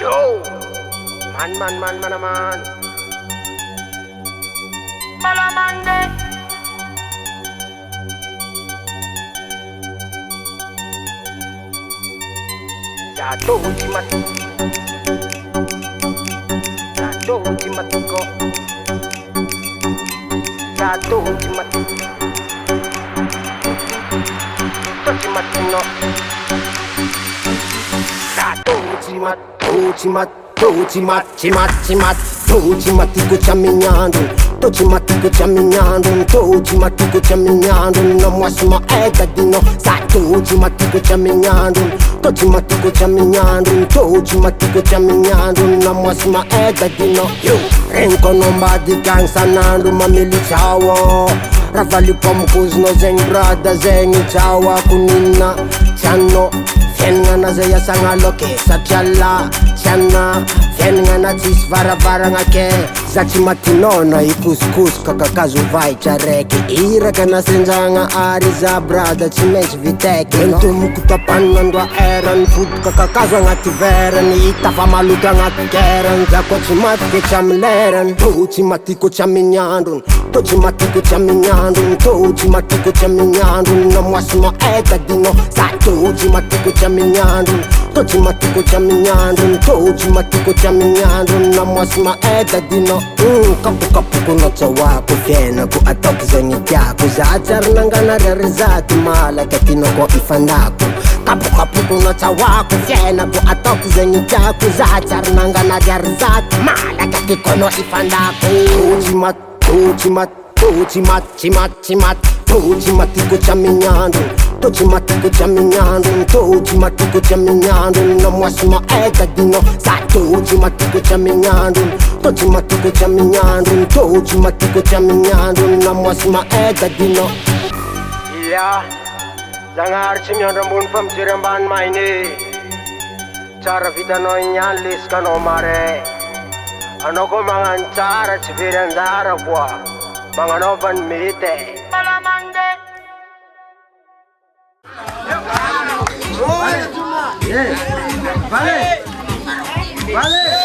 Yo! Man naman. Malamande. Jatuh jimat ko. Jatuh jimat to jimat no. Jatuh jimat ko caminhando. Tô caminhando, na próxima época sai tô caminhando, na próxima época yo, renko no badi kang sanando mamili chawa, ravali pamkuz no zeng brada zeng chawa kunina, chano, fenga na zaya sangaloke sa piala, chana, fenga na tis vara ngake, zachi matinona ikuskus kakakazu vai chareke, ira kana senjanga ariza brada chimesh viteke, ento mukutapan nandwa eran food kakakazu ngati veran, itafa maluka ngati keran, jako chimatike chamleran, to chimatiko chaminyandun, na mwasima eka dino, sa to chimatiko chaminyandun, na mwasima eka dino, kapu kuno chawa kufena ku atok zengi kyako, zaachar nangana rerizati mala katino ko ifandako, kapu kuno chawa kufena ku atok zengi kyako, zaachar nangana rerizati mala katino ifandako, chimatiko caminhando, na próxima época sai tô chimatiko caminhando, na próxima época iya, jangar chimyanda mun pam jiramban maine, cara vida no nyalis kano mare, ano ko mangan cara chibiran zara kwa, manganoban mite. Malamande. Vale.